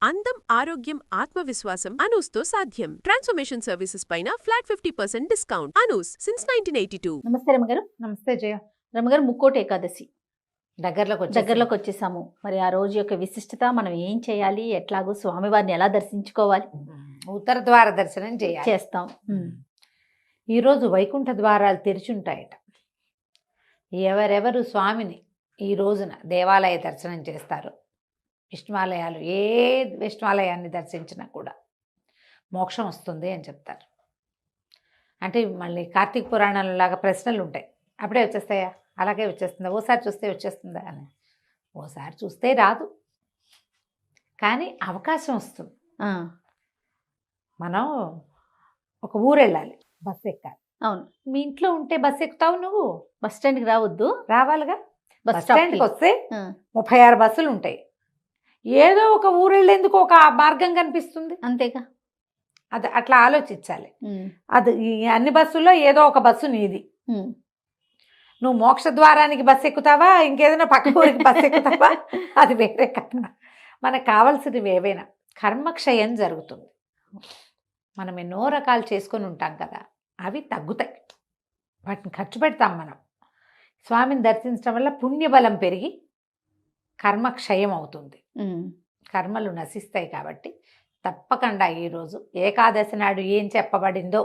అందం, ఆరోగ్యం, ఆత్మవిశ్వాసం అనూస్తో సాధ్యం. ట్రాన్స్ఫర్మేషన్ సర్వీసెస్ పైన ఫ్లాట్ 50% డిస్కౌంట్. అనూస్ సిన్స్ 1982. నమస్తే రమగారు. నమస్తే జయ. రమగారు, ముక్కోటి ఏకాదశి దగ్గరలోకి వచ్చేసాము. మరి ఆ రోజు యొక్క విశిష్టత, మనం ఏం చేయాలి, ఎట్లాగో స్వామివారిని ఎలా దర్శించుకోవాలి ఉత్తర ద్వార దర్శనం చేస్తాం. ఈరోజు వైకుంఠ ద్వారాలు తెరిచుంటాయట. ఎవరెవరు స్వామిని ఈ రోజున దేవాలయ దర్శనం చేస్తారు, విష్ణువాలయాలు ఏ విష్ణువాలయాన్ని దర్శించినా కూడా మోక్షం వస్తుంది అని చెప్తారు. అంటే మళ్ళీ కార్తీక పురాణంలో లాగా ప్రశ్నలు ఉంటాయి, అప్పుడే వచ్చేస్తాయా, అలాగే వచ్చేస్తుందా, ఓసారి చూస్తే వచ్చేస్తుందా అని. ఓసారి చూస్తే రాదు, కానీ అవకాశం వస్తుంది. మనం ఒక ఊరు వెళ్ళాలి, బస్సు ఎక్కాలి. అవును, మీ ఇంట్లో ఉంటే బస్సు ఎక్కుతావు, నువ్వు బస్ స్టాండ్కి రావద్దు, రావాలిగా. బస్ బస్ స్టాండ్కి వస్తే 36 బస్సులు ఉంటాయి. ఏదో ఒక ఊరు వెళ్ళేందుకు ఒక మార్గం కనిపిస్తుంది, అంతేగా. అది అట్లా ఆలోచించాలి. అది ఈ అన్ని బస్సుల్లో ఏదో ఒక బస్సు నీది. నువ్వు మోక్ష ద్వారానికి బస్సు ఎక్కుతావా, ఇంకేదైనా పక్క ఊరికి బస్సు ఎక్కుతావా, అది వేరే కథ. మనకు కావాల్సినవి ఏవైనా. కర్మక్షయం జరుగుతుంది. మనం ఎన్నో రకాలు చేసుకొని ఉంటాం కదా, అవి తగ్గుతాయి, వాటిని ఖర్చు పెడతాం మనం. స్వామిని దర్శించడం వల్ల పుణ్యబలం పెరిగి కర్మక్షయం అవుతుంది, కర్మలు నశిస్తాయి. కాబట్టి తప్పకుండా ఈరోజు ఏకాదశి నాడు ఏం చెప్పబడిందో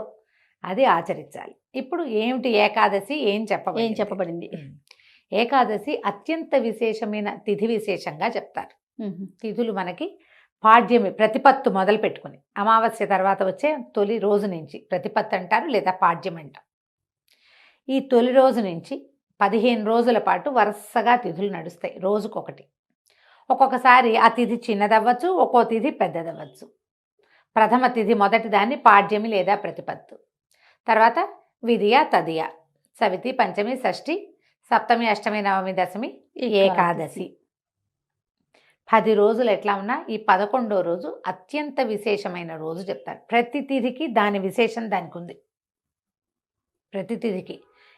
అది ఆచరించాలి. ఇప్పుడు ఏమిటి ఏకాదశి, ఏం చెప్పబడింది? ఏకాదశి అత్యంత విశేషమైన తిథి విశేషంగా చెప్తారు. తిథులు మనకి పాడ్యమి, ప్రతిపత్తు మొదలు పెట్టుకుని అమావాస్య తర్వాత వచ్చే తొలి రోజు నుంచి ప్రతిపత్తు అంటారు, లేదా పాడ్యం అంటారు. ఈ తొలి రోజు నుంచి 15 రోజుల పాటు వరుసగా తిథులు నడుస్తాయి, రోజుకొకటి. ఒక్కొక్కసారి ఆ తిథి చిన్నదవ్వచ్చు, ఒక్కో తిథి పెద్దదవ్వచ్చు. ప్రథమ తిథి మొదటి దాన్ని పాడ్యమి లేదా ప్రతిపత్తు, తర్వాత విధియ, తదియ, సవితి, పంచమి, షష్ఠి, సప్తమి, అష్టమి, నవమి, దశమి, ఏకాదశి. 10 రోజులు ఎట్లా ఉన్నా ఈ 11వ రోజు అత్యంత విశేషమైన రోజు చెప్తారు. ప్రతి తిథికి దాని విశేషం దానికి ఉంది. ప్రతి తిథికి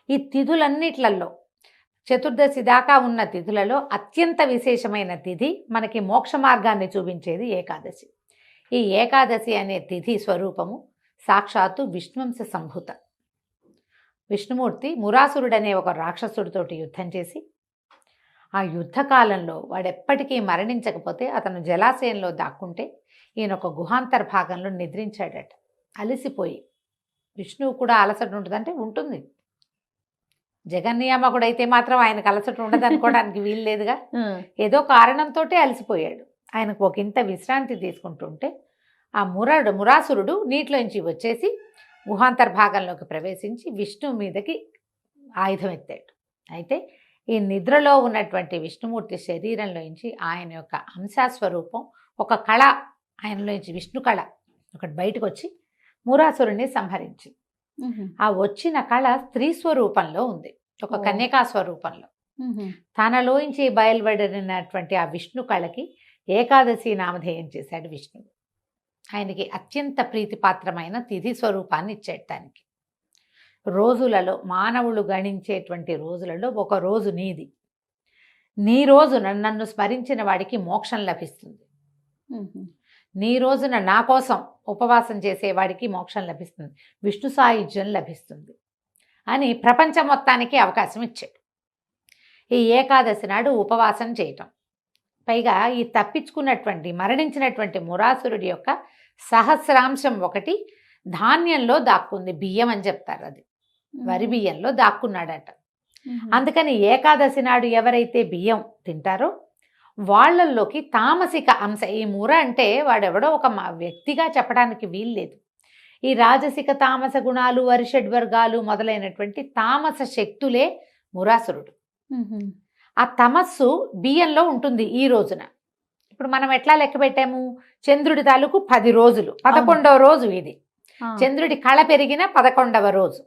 ఈ తిథులన్నిట్లలో చతుర్దశి దాకా ఉన్న తిథులలో అత్యంత విశేషమైన తిథి, మనకి మోక్ష మార్గాన్ని చూపించేది ఏకాదశి. ఈ ఏకాదశి అనే తిథి స్వరూపము సాక్షాత్తు విష్ణువంశ సంభూత. విష్ణుమూర్తి మురాసురుడనే ఒక రాక్షసుడితోటి యుద్ధం చేసి, ఆ యుద్ధకాలంలో వాడెప్పటికీ మరణించకపోతే అతను జలాశయంలో దాక్కుంటే ఈయన ఒక గుహాంతర భాగంలో నిద్రించాడట, అలసిపోయి. విష్ణువు కూడా అలసట ఉంటుందంటే ఉంటుంది, జగన్నియామకుడు అయితే మాత్రం ఆయనకు అలసట ఉండదు అనుకోవడానికి వీలు లేదుగా. ఏదో కారణంతో అలసిపోయాడు. ఆయనకు ఒక ఇంత విశ్రాంతి తీసుకుంటుంటే ఆ మురాసురుడు నీటిలోంచి వచ్చేసి గుహాంతర భాగంలోకి ప్రవేశించి విష్ణువు మీదకి ఆయుధం ఎత్తాడు. అయితే ఈ నిద్రలో ఉన్నటువంటి విష్ణుమూర్తి శరీరంలోంచి ఆయన యొక్క అంశాస్వరూపం, ఒక కళ ఆయనలోంచి, విష్ణు కళ ఒకటి బయటకు వచ్చి మురాసురుణ్ణి సంహరించి, ఆ వచ్చిన కళ స్త్రీ స్వరూపంలో ఉంది, ఒక కన్యకా స్వరూపంలో. తనలోంచి బయలువడినటువంటి ఆ విష్ణు కళకి ఏకాదశి నామధేయం చేశాడు విష్ణువు. ఆయనకి అత్యంత ప్రీతిపాత్రమైన తిథి స్వరూపాన్ని ఇచ్చాడు. దానికి రోజులలో, మానవులు గణించేటువంటి రోజులలో ఒక రోజు నీది. నీ రోజున నన్ను స్మరించిన వాడికి మోక్షం లభిస్తుంది, నీ రోజున నా కోసం ఉపవాసం చేసేవాడికి మోక్షం లభిస్తుంది, విష్ణు సాయుధ్యం లభిస్తుంది అని ప్రపంచం మొత్తానికి అవకాశం ఇచ్చాడు. ఈ ఏకాదశి నాడు ఉపవాసం చేయటం, పైగా ఈ తప్పించుకున్నటువంటి, మరణించినటువంటి మురాసురుడి యొక్క సహస్రాంశం ఒకటి ధాన్యంలో దాక్కుంది, బియ్యం అని చెప్తారు, అది వరి బియ్యంలో దాక్కున్నాడట. అందుకని ఏకాదశి నాడు ఎవరైతే బియ్యం తింటారో వాళ్ళల్లోకి తామసిక అంశ, ఈ ముర అంటే వాడెవడో ఒక వ్యక్తిగా చెప్పడానికి వీల్లేదు. ఈ రాజసిక తామస గుణాలు, వరిషడ్వర్గాలు మొదలైనటువంటి తామస శక్తులే మురాసురుడు. ఆ తమస్సు బియ్యంలో ఉంటుంది ఈ రోజున. ఇప్పుడు మనం ఎట్లా లెక్క పెట్టాము, చంద్రుడి తాలూకు 10 రోజులు, 11వ రోజు ఇది. చంద్రుడి కళ పెరిగిన 11వ రోజు.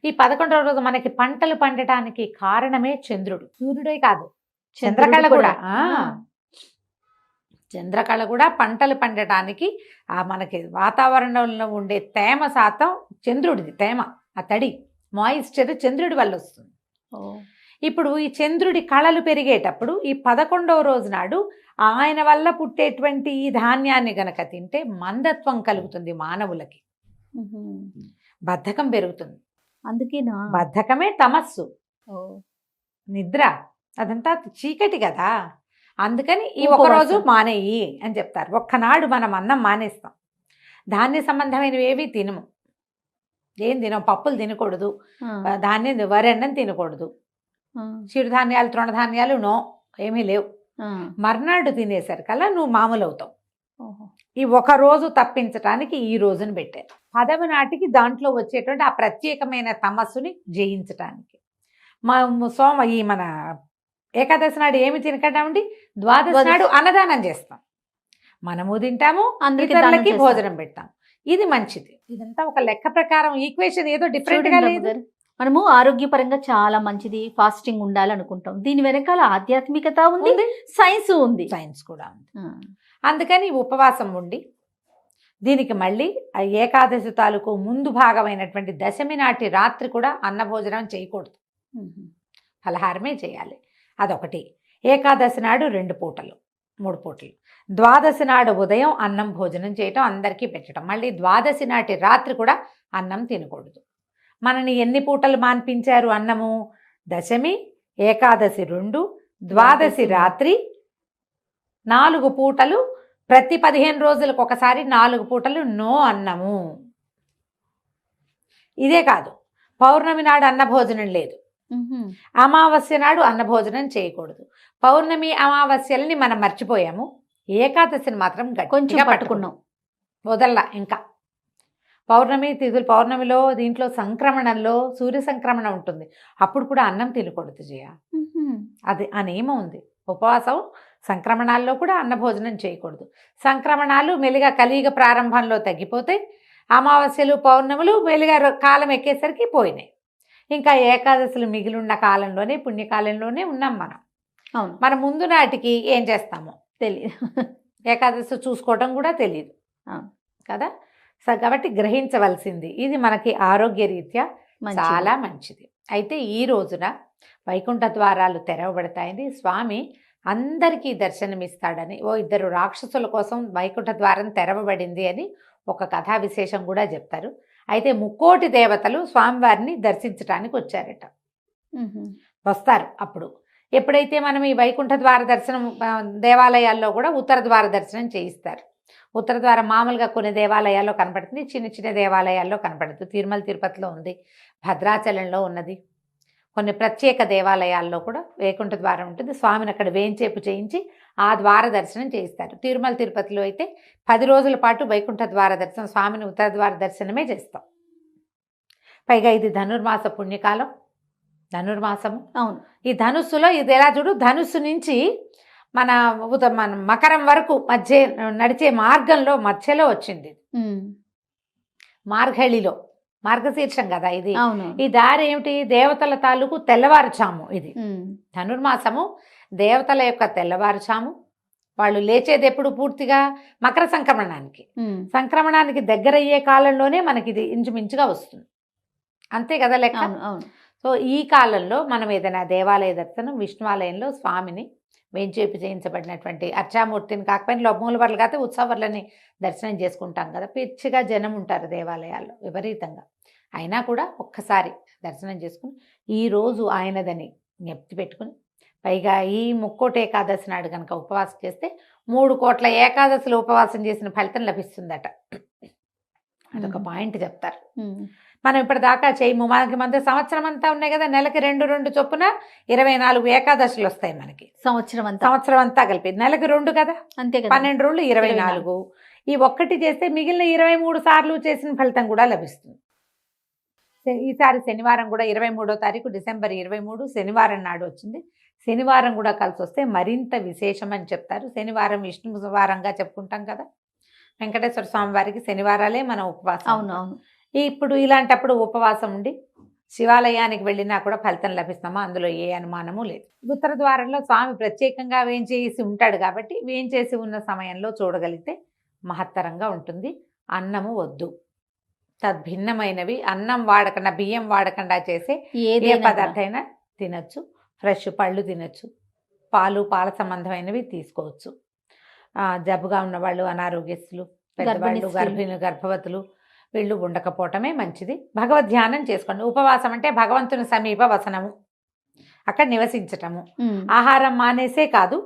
ఈ 11వ రోజు మనకి పంటలు పండటానికి కారణమే చంద్రుడు, సూర్యుడే కాదు, చంద్రకళ కూడా. చంద్రకళ కూడా పంటలు పండటానికి, ఆ మనకి వాతావరణంలో ఉండే తేమ శాతం చంద్రుడిది, తేమ, ఆ తడి, మాయిశ్చర్ చంద్రుడి వల్ల వస్తుంది. ఇప్పుడు ఈ చంద్రుడి కళలు పెరిగేటప్పుడు ఈ 11వ రోజు నాడు ఆయన వల్ల పుట్టేటువంటి ఈ ధాన్యాన్ని గనక తింటే మందత్వం కలుగుతుంది మానవులకి, బద్ధకం పెరుగుతుంది. అందుకేనా? బద్ధకమే తమస్సు, ఓ. నిద్ర, అదంతా చీకటి కదా. అందుకని ఈ ఉపవాసం. ఒకరోజు మానేయి అని చెప్తారు. ఒక్కనాడు మనం అన్నం మానేస్తాం, ధాన్య సంబంధమైనవి ఏవి తినము, ఏం తినం, పప్పులు తినకూడదు, ధాన్యం వరి అన్నం తినకూడదు, చిరుధాన్యాలు తృణధాన్యాలు నో, ఏమీ లేవు. మర్నాడు తినేసరికల్లా నువ్వు మామూలు అవుతావు. ఈ ఒక రోజు తప్పించటానికి ఈ రోజును పెట్టారు. 10వ నాటికి దాంట్లో వచ్చేటువంటి ఆ ప్రత్యేకమైన తమస్సుని జయించటానికి ఈ మన ఏకాదశి నాడు ఏమి తినకండి, ద్వాదశి నాడు అన్నదానం చేస్తాం, మనము తింటాము, ఇతరులకి భోజనం పెడతాం. ఇది మంచిది. ఇదంతా ఒక లెక్క ప్రకారం ఈక్వేషన్ ఏదో డిఫరెంట్ గా లేదు. మనము ఆరోగ్యపరంగా చాలా మంచిది ఫాస్టింగ్ ఉండాలనుకుంటాం, దీని వెనకాల ఆధ్యాత్మికత ఉంది, సైన్స్ ఉంది, సైన్స్ కూడా ఉంది. అందుకని ఉపవాసం ఉండి దీనికి మళ్ళీ ఏకాదశి తాలూకు ముందు భాగమైనటువంటి దశమి నాటి రాత్రి కూడా అన్నభోజనం చేయకూడదు, ఫలహారమే చేయాలి. అదొకటి. ఏకాదశి నాడు 2 పూటలు 3 పూటలు, ద్వాదశి నాడు ఉదయం అన్నం భోజనం చేయటం, అందరికీ పెట్టడం. మళ్ళీ ద్వాదశి నాటి రాత్రి కూడా అన్నం తినకూడదు. మనని ఎన్ని పూటలు మాన్పించారు అన్నము? దశమి, ఏకాదశి 2, ద్వాదశి రాత్రి 4 పూటలు, ప్రతి 15 రోజులకు ఒకసారి 4 పూటలు నో అన్నము. ఇదే కాదు, పౌర్ణమి నాడు అన్నభోజనం లేదు, అమావాస్య నాడు అన్నభోజనం చేయకూడదు. పౌర్ణమి అమావాస్యలని మనం మర్చిపోయాము, ఏకాదశిని మాత్రం కొంచెం పట్టుకున్నాం, వదల్లా. ఇంకా పౌర్ణమి తిథులు, పౌర్ణమిలో దీంట్లో సంక్రమణంలో సూర్య సంక్రమణం ఉంటుంది, అప్పుడు కూడా అన్నం తినకూడదు జయ. అది ఆ నియమం ఉంది. ఉపవాసం సంక్రమణాల్లో కూడా అన్నభోజనం చేయకూడదు. సంక్రమణాలు మెల్లిగా కలియుగ ప్రారంభంలో తగ్గిపోతే, అమావాస్యలు పౌర్ణములు మెల్లిగా కాలం ఎక్కేసరికి పోయినాయి. ఇంకా ఏకాదశులు మిగిలిన్న కాలంలోనే, పుణ్యకాలంలోనే ఉన్నాం మనం. మన ముందు నాటికి ఏం చేస్తామో తెలియదు, ఏకాదశి చూసుకోవడం కూడా తెలియదు కదా. కాబట్టి గ్రహించవలసింది ఇది మనకి ఆరోగ్య రీత్యా చాలా మంచిది. అయితే ఈ రోజున వైకుంఠ ద్వారాలు తెరవబడతాయని, స్వామి అందరికీ దర్శనమిస్తాడని, 2 రాక్షసుల కోసం వైకుంఠ ద్వారం తెరవబడింది అని ఒక కథా విశేషం కూడా చెప్తారు. అయితే 3,000,000 దేవతలు స్వామివారిని దర్శించడానికి వచ్చారట, వస్తారు. అప్పుడు ఎప్పుడైతే మనం ఈ వైకుంఠ ద్వార దర్శనం, దేవాలయాల్లో కూడా ఉత్తర ద్వార దర్శనం చేయిస్తారు. ఉత్తర ద్వారం మామూలుగా కొన్ని దేవాలయాల్లో కనపడుతుంది, చిన్న చిన్న దేవాలయాల్లో కనపడుతుంది. తిరుమల తిరుపతిలో ఉంది, భద్రాచలంలో ఉన్నది, కొన్ని ప్రత్యేక దేవాలయాల్లో కూడా వైకుంఠ ద్వారం ఉంటుంది. స్వామిని అక్కడ వేంచేపు చేయించి ఆ ద్వార దర్శనం చేయిస్తారు. తిరుమల తిరుపతిలో అయితే 10 రోజుల పాటు వైకుంఠ ద్వార దర్శనం, స్వామిని ఉత్తర ద్వార దర్శనమే చేస్తాం. పైగా ఇది ధనుర్మాస పుణ్యకాలం, ధనుర్మాసము. అవును. ఈ ధనుస్సులో ఇది ఎలా చూడు, ధనుస్సు నుంచి మన మకరం వరకు మధ్య నడిచే మార్గంలో మధ్యలో వచ్చింది, మార్గళిలో, మార్గశీర్షం కదా ఇది. ఈ దారి ఏమిటి? దేవతల తాలూకు తెల్లవారుచాము. ఇది ధనుర్మాసము, దేవతల యొక్క తెల్లవారుచాము. వాళ్ళు లేచేది ఎప్పుడు? పూర్తిగా మకర సంక్రమణానికి, సంక్రమణానికి దగ్గరయ్యే కాలంలోనే మనకి ఇది ఇంచుమించుగా వస్తుంది, అంతే కదా లెక్క. సో ఈ కాలంలో మనం ఏదైనా దేవాలయ దర్శనం, విష్ణువాలయంలో స్వామిని వేంచేపు చేయించబడినటువంటి అర్చామూర్తిని కాకపోయినా మూలవర్లు కాకపోతే ఉత్సవర్లని దర్శనం చేసుకుంటాం కదా. పిచ్చిగా జనం ఉంటారు దేవాలయాల్లో విపరీతంగా, అయినా కూడా ఒక్కసారి దర్శనం చేసుకుని ఈరోజు ఆయనదని జ్ఞప్తి పెట్టుకుని, పైగా ఈ 3,000,000 ఏకాదశి నాడు కనుక ఉపవాసం చేస్తే 3,000,000 ఏకాదశులు ఉపవాసం చేసిన ఫలితం లభిస్తుందట. అదొక పాయింట్ చెప్తారు. మనం ఇప్పటిదాకా చేయము, మనకి మధ్య సంవత్సరం అంతా ఉన్నాయి కదా, నెలకి 2 చొప్పున 24 ఏకాదశులు వస్తాయి మనకి. సంవత్సరం అంతా కలిపి నెలకి 2 కదా, అంతే కదా, 12 రోజులు 24. ఈ ఒక్కటి చేస్తే మిగిలిన 23 సార్లు చేసిన ఫలితం కూడా లభిస్తుంది. ఈసారి శనివారం కూడా 23వ తారీఖు డిసెంబర్ 23 శనివారం నాడు వచ్చింది. శనివారం కూడా కలిసి వస్తే మరింత విశేషం అని చెప్తారు. శనివారం విష్ణు వారంగా చెప్పుకుంటాం కదా, వెంకటేశ్వర స్వామి వారికి శనివారాలే మన ఉపవాసం. అవునవును. ఇప్పుడు ఇలాంటప్పుడు ఉపవాసం ఉండి శివాలయానికి వెళ్ళినా కూడా ఫలితం లభిస్తామా, అందులో ఏ అనుమానము లేదు. ఉత్తర ద్వారంలో స్వామి ప్రత్యేకంగా వేంచేసి ఉంటాడు కాబట్టి వేంచేసి ఉన్న సమయంలో చూడగలిగితే మహత్తరంగా ఉంటుంది. అన్నము వద్దు, తద్భిన్నమైనవి అన్నం వాడకుండా, బియ్యం వాడకుండా చేసే ఏ పదార్థమైనా తినచ్చు. ఫ్రెష్ పళ్ళు తినచ్చు, పాల సంబంధమైనవి తీసుకోవచ్చు. జబ్బుగా ఉన్నవాళ్ళు, అనారోగ్యస్తులు, పెద్దవాళ్ళు, గర్భవతులు వీళ్ళు ఉండకపోవటమే మంచిది. భగవద్ ధ్యానం చేసుకోండి. ఉపవాసం అంటే భగవంతుని సమీప వసనము, అక్కడ నివసించటము. ఆహారం మానేసే కాదు,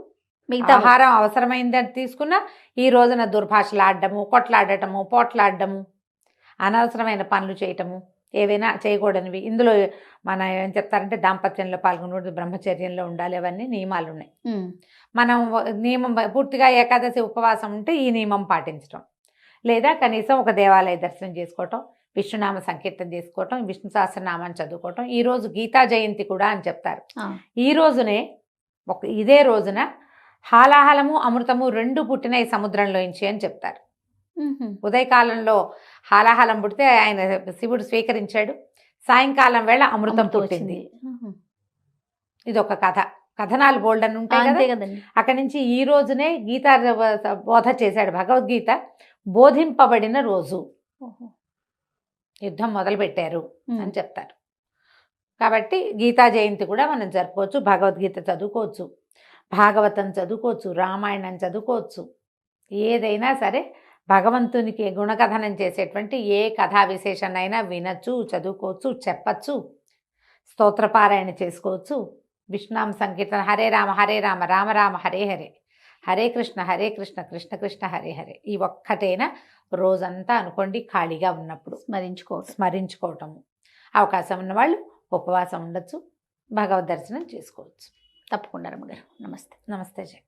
ఆహారం అవసరమైందని తీసుకున్నా ఈ రోజున దుర్భాషలాడటము, కొట్లాడటము, పోట్లాడటము, అనవసరమైన పనులు చేయటము, ఏవైనా చేయకూడనివి. ఇందులో మన ఏం చెప్తారంటే దాంపత్యంలో పాల్గొనకూడదు, బ్రహ్మచర్యంలో ఉండాలి, అవన్నీ నియమాలు ఉన్నాయి. మనం నియమం పూర్తిగా ఏకాదశి ఉపవాసం ఉంటే ఈ నియమం పాటించడం, లేదా కనీసం ఒక దేవాలయ దర్శనం చేసుకోవటం, విష్ణునామ సంకీర్తన చేసుకోవటం, విష్ణు సహస్రనామాన్ని చదువుకోవటం. ఈరోజు గీతా జయంతి కూడా అని చెప్తారు. ఈ రోజునే ఇదే రోజున హాలాహలము అమృతము రెండు పుట్టినాయి సముద్రంలోంచి అని చెప్తారు. ఉదయకాలంలో హాలాహలం పుడితే ఆయన శివుడు స్వీకరించాడు, సాయంకాలం వేళ అమృతం పుట్టింది. ఇది ఒక కథనాలు బోల్డ్ అని ఉంటాయి కదా. అక్కడి నుంచి ఈ రోజునే గీతా బోధ చేశాడు. భగవద్గీత బోధింపబడిన రోజు, యుద్ధం మొదలు పెట్టారు అని చెప్తారు. కాబట్టి గీతా జయంతి కూడా మనం జరుపుకోవచ్చు. భగవద్గీత చదువుకోవచ్చు, భాగవతం చదువుకోవచ్చు, రామాయణం చదువుకోవచ్చు. ఏదైనా సరే భగవంతునికి గుణకథనం చేసేటువంటి ఏ కథా విశేషాన్నైనా వినచ్చు, చదువుకోవచ్చు, చెప్పచ్చు, స్తోత్రపారాయణ చేసుకోవచ్చు, విష్ణునామ సంకీర్తన, హరే రామ రామ రామ హరే హరే, హరే కృష్ణ కృష్ణ కృష్ణ హరే హరే. ఈ ఒక్కటైనా రోజంతా అనుకోండి, ఖాళీగా ఉన్నప్పుడు స్మరించుకోవటము. అవకాశం ఉన్నవాళ్ళు ఉపవాసం ఉండొచ్చు, భగవద్ దర్శనం చేసుకోవచ్చు. తప్పకుండా రమ్మగారు. నమస్తే. నమస్తే జయ.